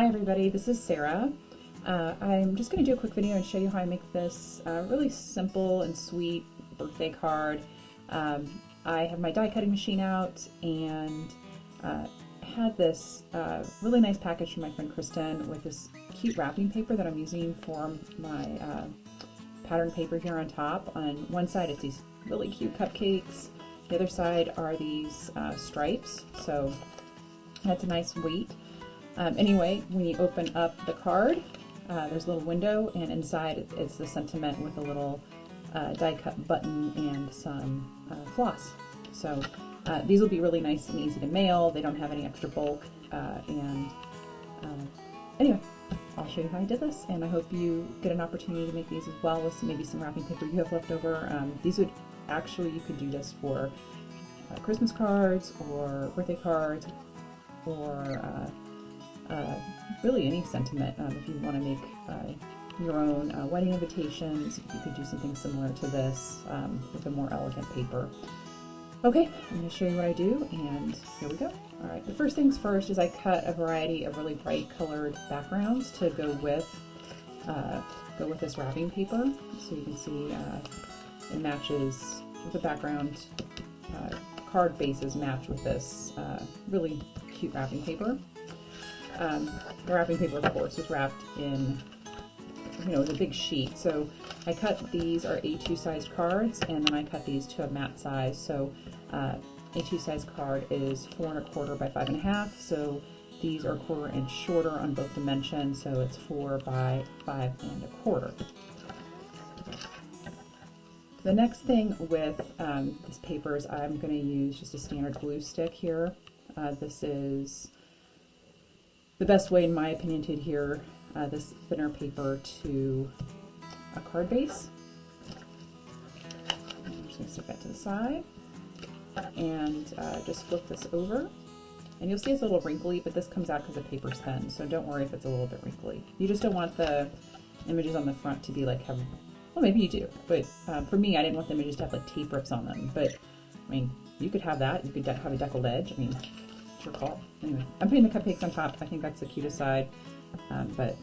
everybody, this is Sarah. I'm just going to do a quick video and show you how I make this really simple and sweet birthday card. I have my die cutting machine out and had this really nice package from my friend Kristen with this cute wrapping paper that I'm using for my pattern paper here on top. On one side it's these really cute cupcakes, the other side are these stripes, so that's a nice weight. Anyway, when you open up the card, there's a little window, and inside it's the sentiment with a little die cut button and some floss. So these will be really nice and easy to mail. They don't have any extra bulk, anyway, I'll show you how I did this, and I hope you get an opportunity to make these as well with maybe some wrapping paper you have left over. These would actually, you could do this for Christmas cards or birthday cards, or really any sentiment. If you want to make your own wedding invitations, you could do something similar to this with a more elegant paper. Okay, I'm going to show you what I do, and here we go. Alright, the first things first is I cut a variety of really bright colored backgrounds to go with this wrapping paper. So you can see it matches with the background. Card bases match with this really cute wrapping paper. The wrapping paper, of course, is wrapped in, the big sheet. So I cut these are A2 sized cards, and then I cut these to a matte size. So A2 size card is 4 1/4 by 5 1/2. So these are 1/4 inch shorter on both dimensions. So it's 4 by 5 1/4. The next thing with this paper is I'm going to use just a standard glue stick here. This is the best way, in my opinion, to adhere this thinner paper to a card base. I'm just going to stick that to the side and just flip this over. And you'll see it's a little wrinkly, but this comes out because the paper's thin, so don't worry if it's a little bit wrinkly. You just don't want the images on the front to be like well, maybe you do, but for me, I didn't want the images to have like tape rips on them. But I mean, you could have that. You could have a deckled edge. I mean, it's your call. Anyway, I'm putting the cupcakes on top. I think that's the cutest side, but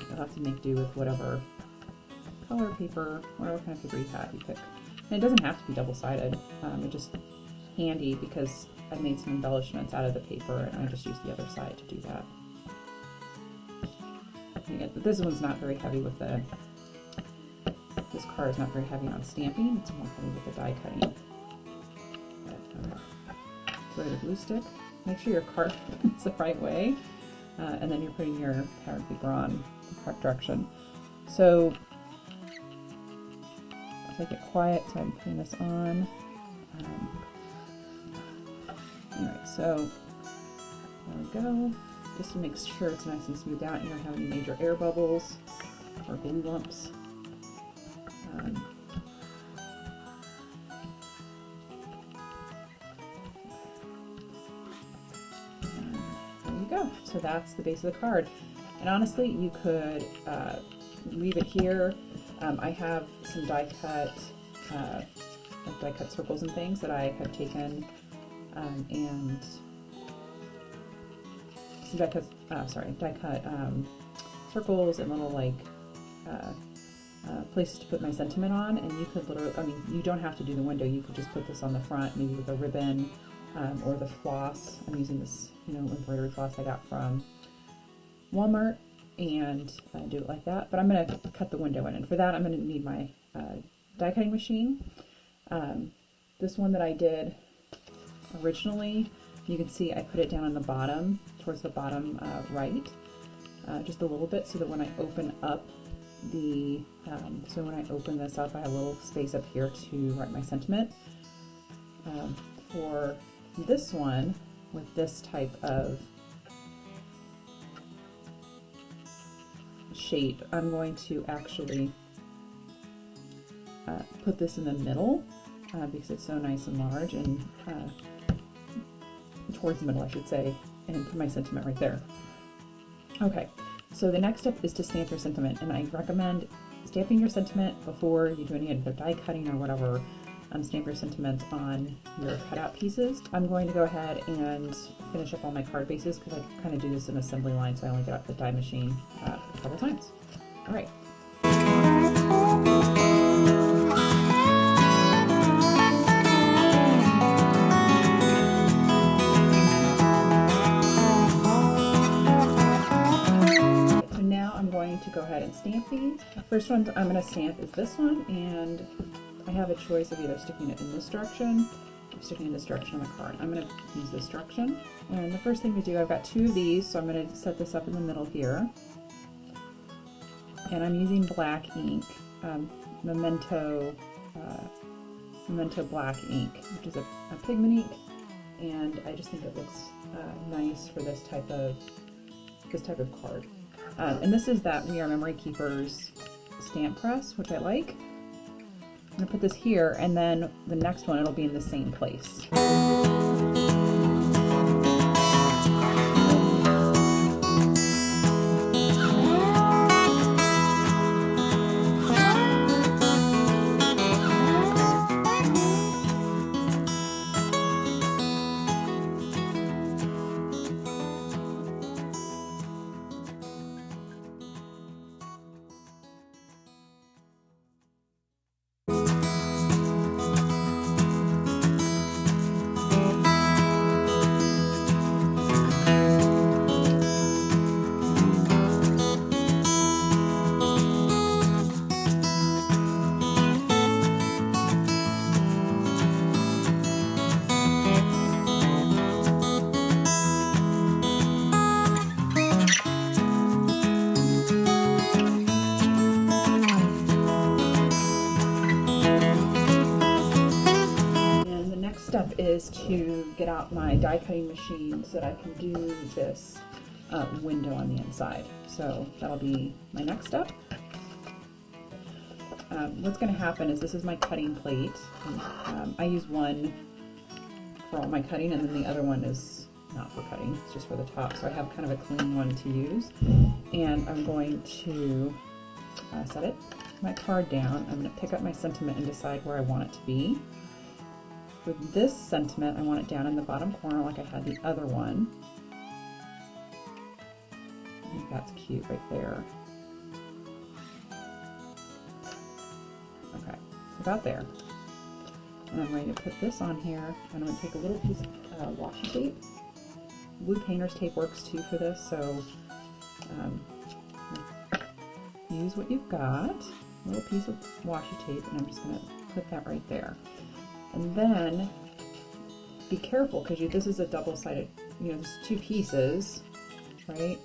you'll have to make do with whatever color paper, whatever kind of paper you have. You pick, and it doesn't have to be double-sided. It's just handy because I made some embellishments out of the paper, and I just used the other side to do that. Again, this one's not very heavy with the. This card is not very heavy on stamping, it's more heavy with the die cutting. Throw the glue stick. Make sure your card is the right way, and then you're putting your pattern paper on the correct direction. So, I'll take it quiet, so I'm putting this on. Alright, so there we go. Just to make sure it's nice and smoothed out, you don't have any major air bubbles or glue lumps. There you go. So that's the base of the card. And honestly, you could leave it here. I have some die cut circles and things that I have taken, and some die cut circles and little like places to put my sentiment on, and you could literally, I mean, you don't have to do the window, you could just put this on the front, maybe with a ribbon, or the floss. I'm using this, embroidery floss I got from Walmart, and do it like that. But I'm going to cut the window in, and for that I'm going to need my die cutting machine. This one that I did originally, you can see I put it down on the bottom, towards the bottom right, just a little bit, so that when I open up when I open this up, I have a little space up here to write my sentiment. For this one, with this type of shape, I'm going to actually put this in the middle because it's so nice and large, and towards the middle, I should say, and put my sentiment right there. Okay. So the next step is to stamp your sentiment, and I recommend stamping your sentiment before you do any other die cutting or whatever. stamp your sentiments on your cutout pieces. I'm going to go ahead and finish up all my card bases because I kind of do this in assembly line, so I only get out the die machine a couple times. All right. To go ahead and stamp these. The first one I'm going to stamp is this one, and I have a choice of either sticking it in this direction or sticking in this direction on the card. I'm going to use this direction, and the first thing to do, I've got 2 of these, so I'm going to set this up in the middle here, and I'm using black ink, Memento black ink, which is a pigment ink, and I just think it looks nice for this type of card. And this is that We Are Memory Keepers stamp press, which I like. I'm going to put this here, and then the next one, it'll be in the same place. Step is to get out my die cutting machine so that I can do this window on the inside. So that'll be my next step. What's going to happen is this is my cutting plate. I use one for all my cutting, and then the other one is not for cutting, it's just for the top. So I have kind of a clean one to use, and I'm going to set my card down. I'm going to pick up my sentiment and decide where I want it to be. For this sentiment, I want it down in the bottom corner like I had the other one. I think that's cute right there. Okay, about there. And I'm ready to put this on here, and I'm going to take a little piece of washi tape. Blue painter's tape works too for this, so use what you've got. A little piece of washi tape, and I'm just going to put that right there. And then be careful, because this is a double-sided, there's 2 pieces, right?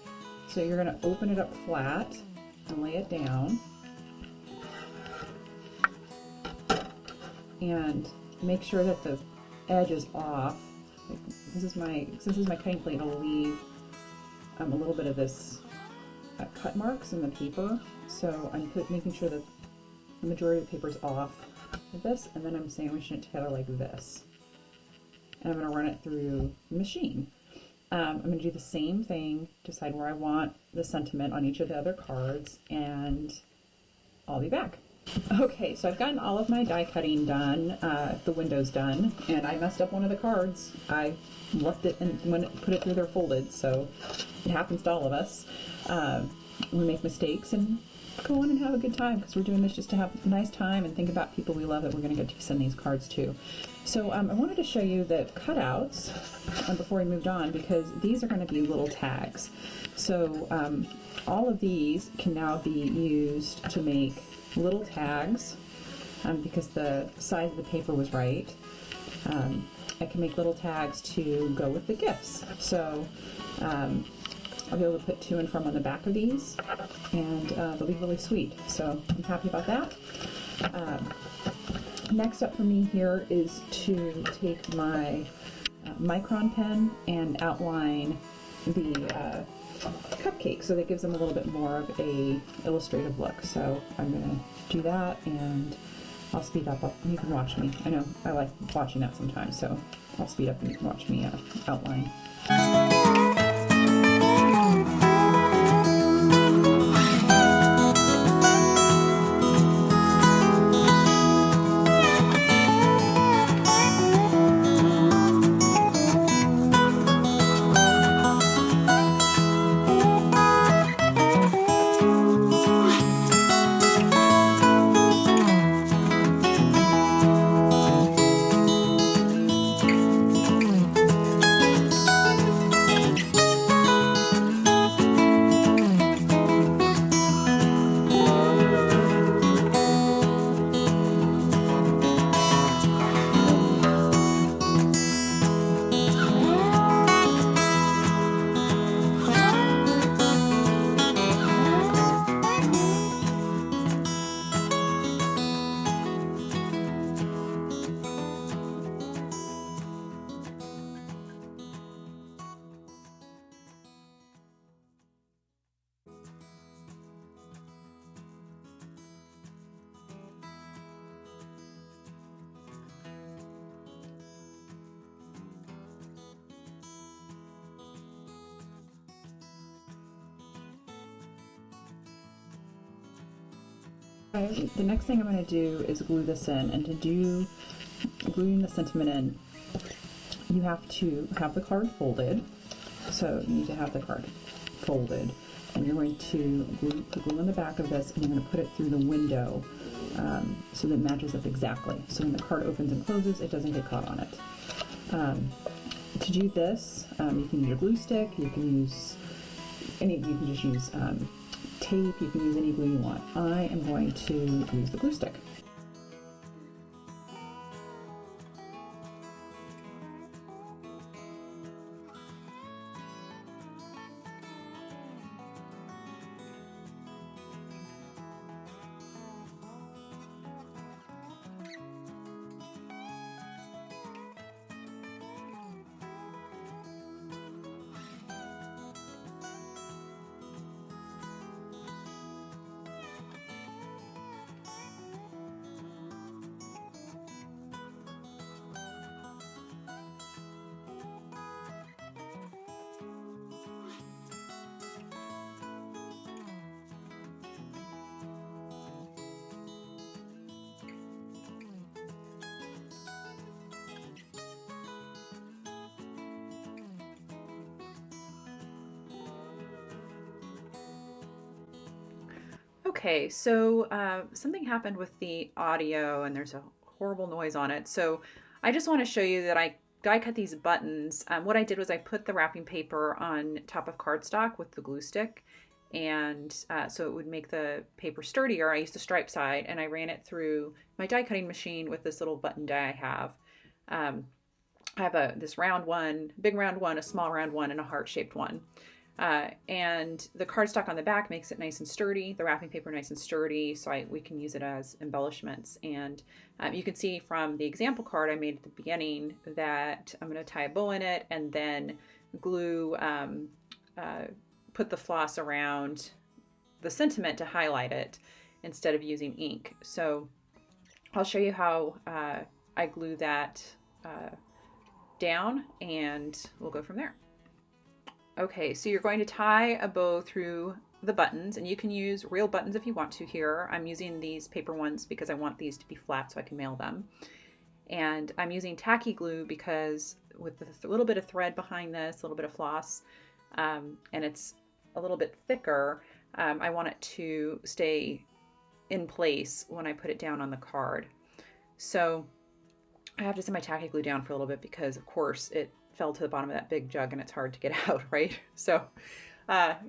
So you're going to open it up flat and lay it down, and make sure that the edge is off. Since this is my cutting plate, it'll leave a little bit of this cut marks in the paper. So I'm making sure that the majority of the paper is off like this, and then I'm sandwiching it together like this. And I'm going to run it through the machine. I'm going to do the same thing, decide where I want the sentiment on each of the other cards, and I'll be back. Okay, so I've gotten all of my die cutting done, the windows done, and I messed up one of the cards. I left it and put it through there folded, so it happens to all of us. We make mistakes and go on and have a good time, because we're doing this just to have a nice time and think about people we love that we're going to get to send these cards to. So I wanted to show you the cutouts before we moved on, because these are going to be little tags. So all of these can now be used to make little tags, because the size of the paper was right. I can make little tags to go with the gifts. So I'll be able to put to and from on the back of these, and they'll be really sweet. So I'm happy about that. Next up for me here is to take my micron pen and outline the cupcake, so that gives them a little bit more of a illustrative look. So I'm going to do that, and I'll speed up. You can watch me. I know I like watching that sometimes, so I'll speed up and you can watch me outline. The next thing I'm going to do is glue this in, and to do gluing the sentiment in, you have to have the card folded. So you need to have the card folded, and you're going to glue the glue on the back of this, and you're going to put it through the window so that it matches up exactly. So when the card opens and closes, it doesn't get caught on it. To do this, you can use a glue stick. You can use you can just use tape. You can use any glue you want. I am going to use the glue stick. Okay, so something happened with the audio and there's a horrible noise on it. So I just want to show you that I die cut these buttons. What I did was I put the wrapping paper on top of cardstock with the glue stick, and so it would make the paper sturdier. I used the stripe side, and I ran it through my die cutting machine with this little button die I have. I have this round one, big round one, a small round one, and a heart-shaped one. And the cardstock on the back makes it nice and sturdy, the wrapping paper nice and sturdy, so we can use it as embellishments. And you can see from the example card I made at the beginning that I'm going to tie a bow in it and then glue, put the floss around the sentiment to highlight it instead of using ink. So I'll show you how I glue that down, and we'll go from there. Okay, so you're going to tie a bow through the buttons, and you can use real buttons if you want to here. I'm using these paper ones because I want these to be flat so I can mail them. And I'm using tacky glue because with a little bit of thread behind this, a little bit of floss, and it's a little bit thicker, I want it to stay in place when I put it down on the card. So I have to set my tacky glue down for a little bit because, of course, it fell to the bottom of that big jug and it's hard to get out, right? So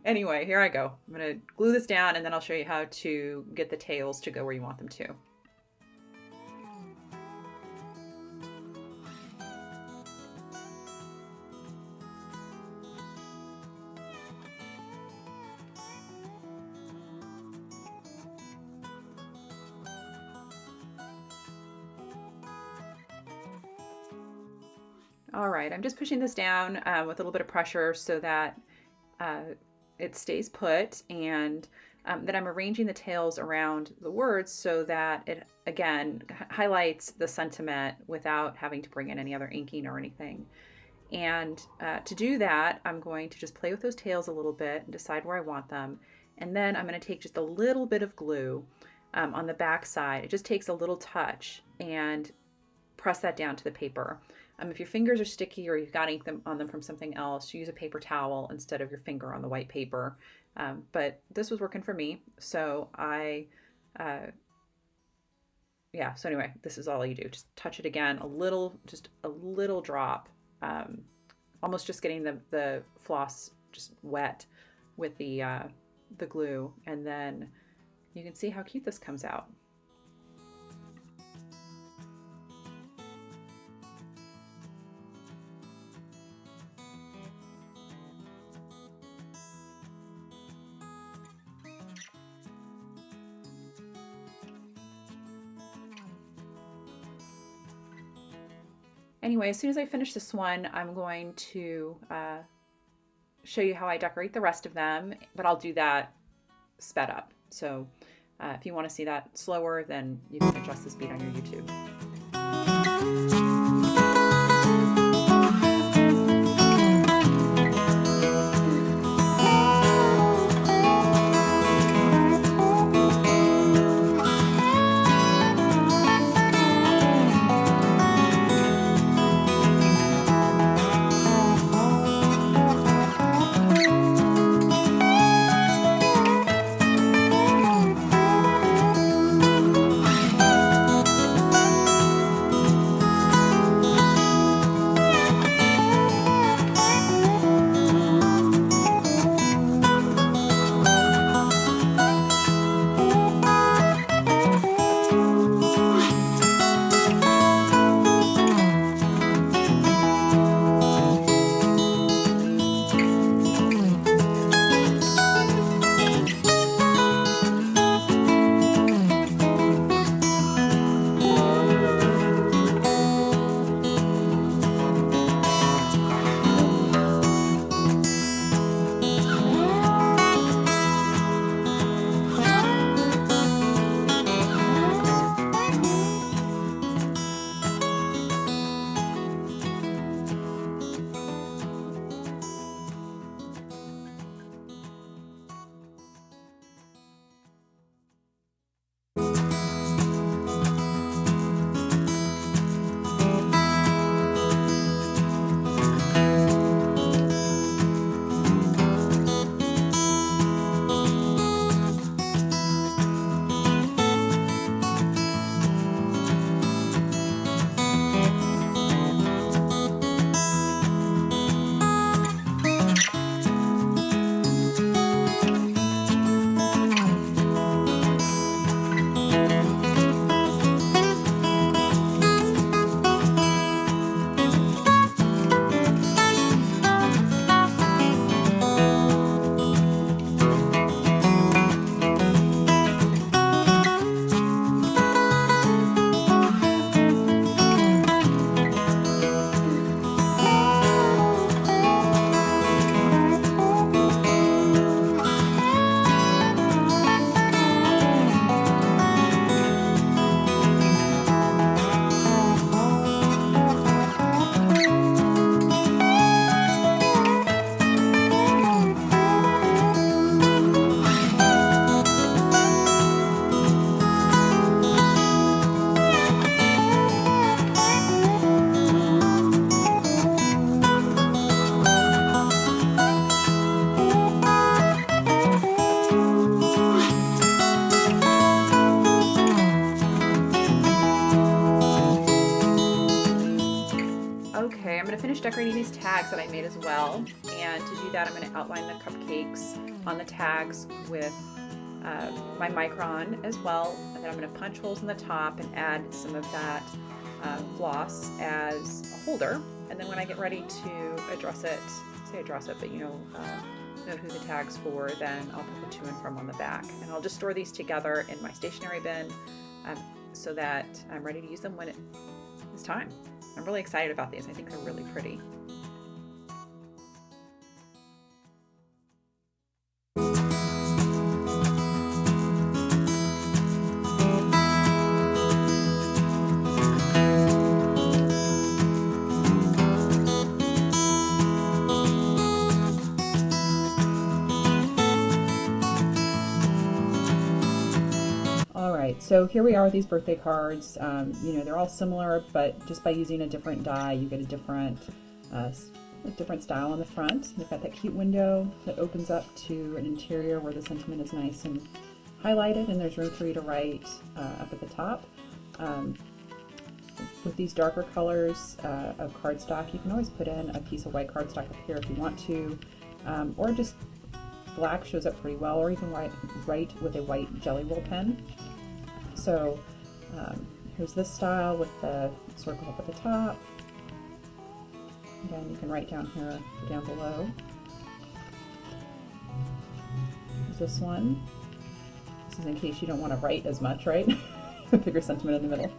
anyway, here I go. I'm going to glue this down, and then I'll show you how to get the tails to go where you want them to. All right, I'm just pushing this down with a little bit of pressure so that it stays put, and then I'm arranging the tails around the words so that it, again, highlights the sentiment without having to bring in any other inking or anything. And to do that, I'm going to just play with those tails a little bit and decide where I want them. And then I'm going to take just a little bit of glue on the back side. It just takes a little touch, and press that down to the paper. If your fingers are sticky or you've got ink on them from something else, use a paper towel instead of your finger on the white paper. But this was working for me, so yeah, so anyway, this is all you do. Just touch it again, just a little drop, almost just getting the floss just wet with the glue, and then you can see how cute this comes out. Anyway, as soon as I finish this one, I'm going to show you how I decorate the rest of them, but I'll do that sped up. So if you want to see that slower, then you can adjust the speed on your YouTube. going to finish decorating these tags that I made as well, and to do that I'm going to outline the cupcakes on the tags with my micron as well, and then I'm going to punch holes in the top and add some of that floss as a holder, and then when I get ready to address it, but you know who the tag's for, then I'll put the to and from on the back, and I'll just store these together in my stationery bin so that I'm ready to use them when it's time. I'm really excited about these. I think they're really pretty. So here we are with these birthday cards. You know, they're all similar, but just by using a different die, you get a different style on the front. You've got that cute window that opens up to an interior where the sentiment is nice and highlighted, and there's room for you to write up at the top. With these darker colors of cardstock, you can always put in a piece of white cardstock up here if you want to, or just black shows up pretty well, or even write with a white Jelly Roll pen. So here's this style with the circle up at the top. Again, you can write down here, down below. Here's this one. This is in case you don't want to write as much, right? Bigger sentiment in the middle.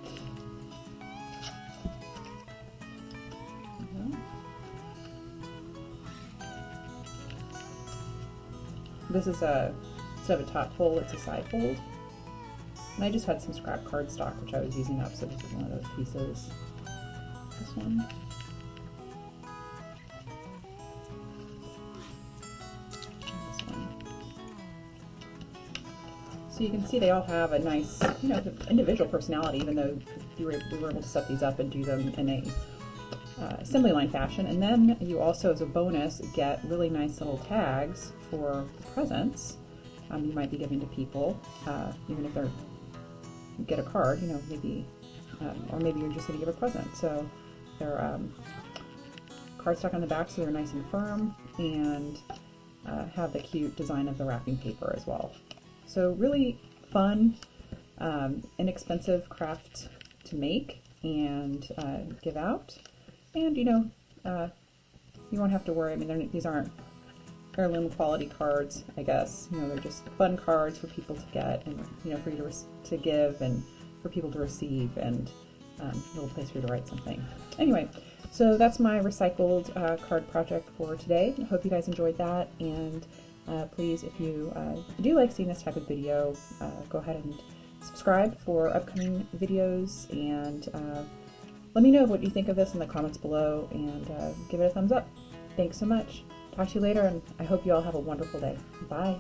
This is instead of a top fold, it's a side fold. And I just had some scrap cardstock which I was using up, so this is one of those pieces. This one. And this one. So you can see they all have a nice, you know, individual personality, even though we were able to set these up and do them in a assembly line fashion. And then you also, as a bonus, get really nice little tags for presents you might be giving to people, even if they're get a card, you know, maybe, or maybe you're just going to give a present. So they're cardstock on the back, so they're nice and firm, and have the cute design of the wrapping paper as well. So really fun, inexpensive craft to make and give out. And you know, you won't have to worry. I mean, these aren't heirloom quality cards, I guess. You know, they're just fun cards for people to get, and you know, for you to give, and for people to receive, and a little place for you to write something. Anyway, so that's my recycled card project for today. I hope you guys enjoyed that, and please, if you do like seeing this type of video, go ahead and subscribe for upcoming videos, and let me know what you think of this in the comments below, and give it a thumbs up. Thanks so much. Talk to you later, and I hope you all have a wonderful day. Bye.